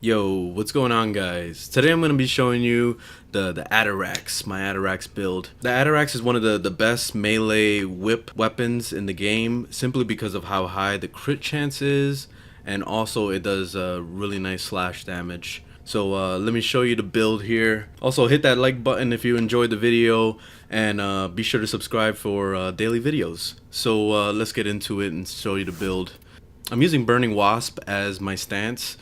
Yo, what's going on, guys? Today I'm going to be showing you the Atterax, my Atterax build. The Atterax is one of the best melee whip weapons in the game, simply because of how high the crit chance is, and also it does really nice slash damage. So let me show you the build here. Also, hit that like button if you enjoyed the video, and be sure to subscribe for daily videos. So let's get into it and show you the build. I'm using Burning Wasp as my stance.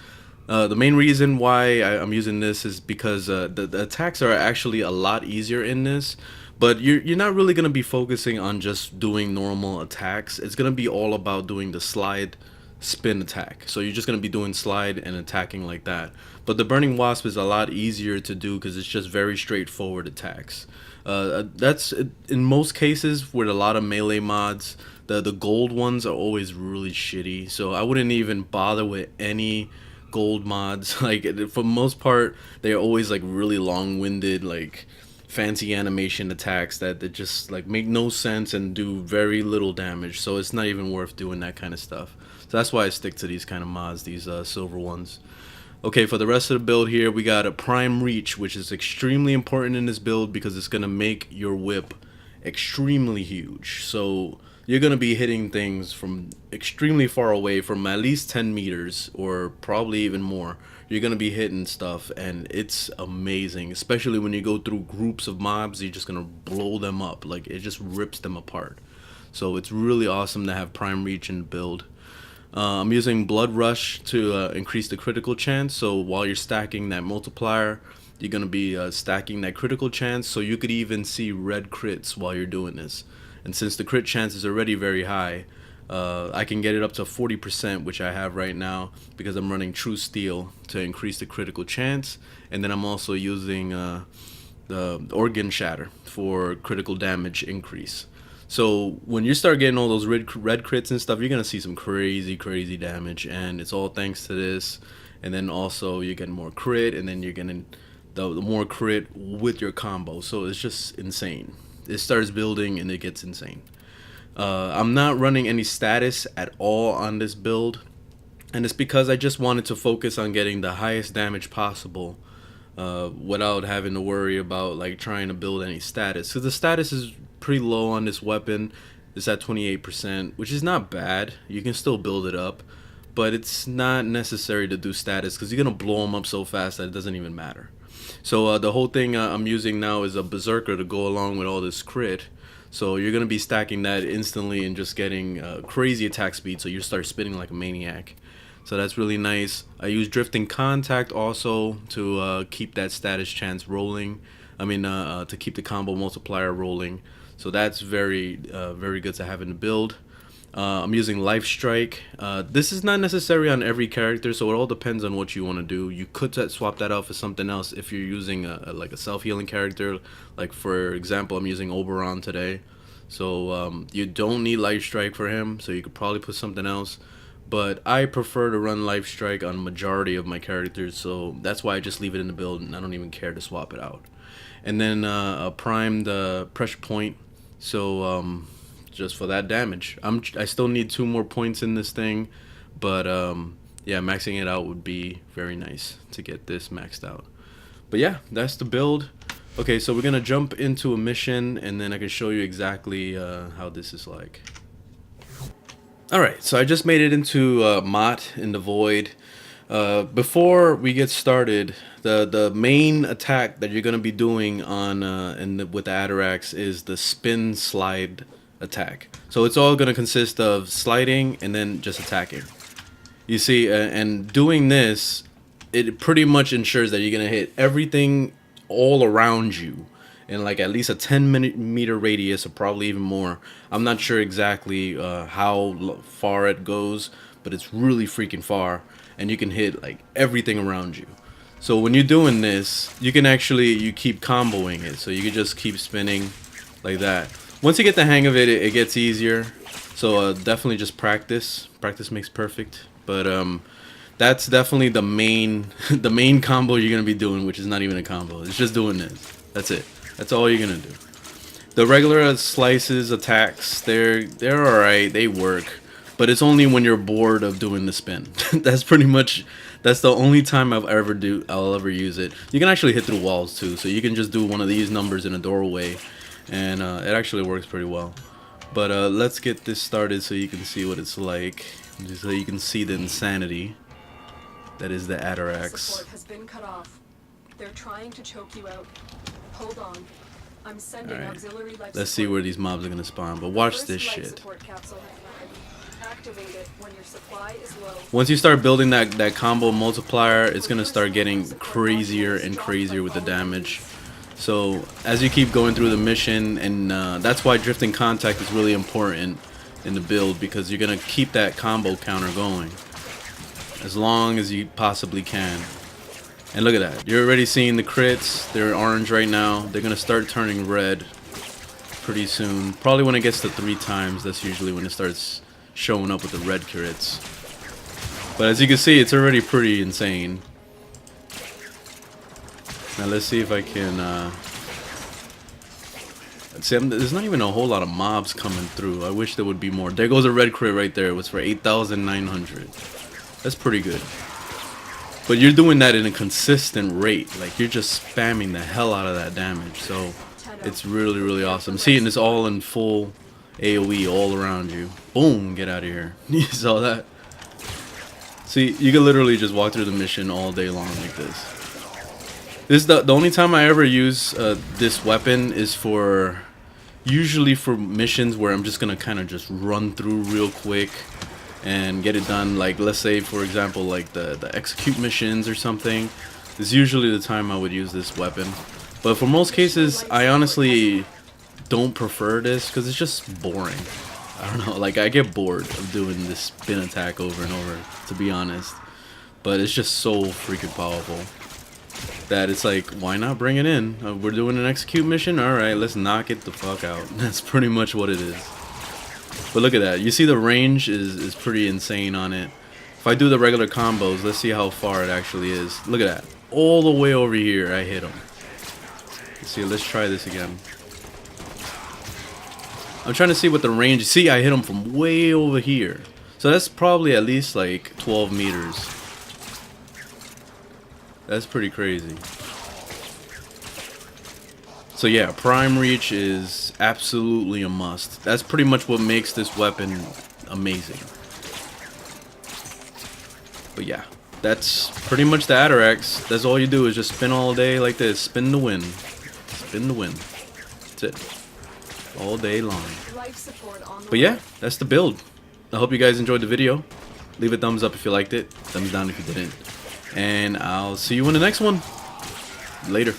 The main reason why I'm using this is because the attacks are actually a lot easier in this, but you're not really going to be focusing on just doing normal attacks. It's going to be all about doing the slide spin attack. So you're just going to be doing slide and attacking like that. But the Burning Wasp is a lot easier to do because it's just very straightforward attacks. That's in most cases with a lot of melee mods. The gold ones are always really shitty, so I wouldn't even bother with any gold mods. Like, for the most part, they're always like really long-winded, like fancy animation attacks that just like make no sense and do very little damage, so it's not even worth doing that kind of stuff. So that's why I stick to these kind of mods, these silver ones. Okay, for the rest of the build here, we got a prime reach, which is extremely important in this build because it's gonna make your whip extremely huge. So you're gonna be hitting things from extremely far away, from at least 10 meters or probably even more. You're gonna be hitting stuff, and it's amazing, especially when you go through groups of mobs. You're just gonna blow them up, like it just rips them apart. So it's really awesome to have prime reach in the build. I'm using Blood Rush to increase the critical chance, so while you're stacking that multiplier, you're going to be stacking that critical chance, so you could even see red crits while you're doing this. And since the crit chance is already very high, I can get it up to 40%, which I have right now, because I'm running True Steel to increase the critical chance, and then I'm also using the Organ Shatter for critical damage increase. So when you start getting all those red crits and stuff, you're gonna see some crazy damage, and it's all thanks to this. And then also you're getting more crit, and then you're getting the more crit with your combo. So it's just insane. It starts building and it gets insane. I'm not running any status at all on this build, and it's because I just wanted to focus on getting the highest damage possible without having to worry about like trying to build any status. So the status is pretty low on this weapon. It's at 28%, which is not bad. You can still build it up, but it's not necessary to do status because you're gonna blow them up so fast that it doesn't even matter. So the whole thing I'm using now is a Berserker to go along with all this crit. So you're gonna be stacking that instantly and just getting crazy attack speed, so you start spinning like a maniac. So that's really nice. I use Drifting Contact also to keep that status chance rolling. I mean, to keep the combo multiplier rolling. So that's very good to have in the build. I'm using Life Strike. This is not necessary on every character, so it all depends on what you want to do. You could swap that out for something else if you're using like a self-healing character. Like, for example, I'm using Oberon today. So you don't need Life Strike for him, so you could probably put something else. But I prefer to run Life Strike on majority of my characters, so that's why I just leave it in the build and I don't even care to swap it out. And then prime the pressure point, so just for that damage. I still need 2 more points in this thing, but yeah, maxing it out would be very nice to get this maxed out. But yeah, that's the build. Okay, so we're gonna jump into a mission, and then I can show you exactly how this is like. Alright, so I just made it into Mott in the Void. Before we get started, the main attack that you're going to be doing on with the Atterax is the spin slide attack. So it's all going to consist of sliding and then just attacking. You see, and doing this, it pretty much ensures that you're going to hit everything all around you in like at least a 10-meter radius, or probably even more. I'm not sure exactly how far it goes, but it's really freaking far, and you can hit like everything around you. So when you're doing this, you can actually, you keep comboing it, so you can just keep spinning like that. Once you get the hang of it, it gets easier. So definitely just practice. Practice makes perfect. But that's definitely the main combo you're gonna be doing, which is not even a combo. It's just doing this. That's it. That's all you're gonna do. The regular slices attacks, they're alright, they work, but it's only when you're bored of doing the spin. That's pretty much That's the only time I'll ever use it. You can actually hit through walls too, so you can just do one of these numbers in a doorway, and it actually works pretty well. But let's get this started so you can see what it's like, just so you can see the insanity that is the Atterax. Support has been cut off. They're trying to choke you out. Hold on. I'm sending auxiliary life Let's see where these mobs are gonna spawn, but watch this shit. Activate it when your supply is low. Once you start building that combo multiplier, it's gonna start getting crazier and crazier with the damage. So as you keep going through the mission, and that's why drifting contact is really important in the build, because you're gonna keep that combo counter going as long as you possibly can. And look at that, you're already seeing the crits. They're orange right now. They're gonna start turning red pretty soon. Probably when it gets to 3 times, that's usually when it starts showing up with the red crits. But as you can see, it's already pretty insane. Now let's see if I can see, there's not even a whole lot of mobs coming through. I wish there would be more. There goes a red crit right there. It was for 8,900. That's pretty good. But you're doing that in a consistent rate. Like, you're just spamming the hell out of that damage. So it's really, really awesome. Seeing this all in full AoE all around you. Boom, get out of here. You saw that? See, you can literally just walk through the mission all day long like this. This is the only time I ever use this weapon is usually for missions where I'm just gonna kind of just run through real quick and get it done. Like, let's say for example, like the execute missions or something. Is usually the time I would use this weapon. But for most cases, I honestly don't prefer this because it's just boring. I don't know, like, I get bored of doing this spin attack over and over, to be honest. But it's just so freaking powerful that it's like, why not bring it in? We're doing an execute mission? Alright, let's knock it the fuck out. That's pretty much what it is. But look at that. You see the range is pretty insane on it. If I do the regular combos, let's see how far it actually is. Look at that. All the way over here, I hit him. See, let's try this again. I'm trying to see what the range. See, I hit him from way over here. So that's probably at least like 12 meters. That's pretty crazy. So yeah, prime reach is absolutely a must. That's pretty much what makes this weapon amazing. But yeah, that's pretty much the Atterax. That's all you do is just spin all day like this. Spin to win. Spin to win. That's it. All day long. But yeah, that's the build. I hope you guys enjoyed the video. Leave a thumbs up if you liked it. Thumbs down if you didn't. And I'll see you in the next one. Later.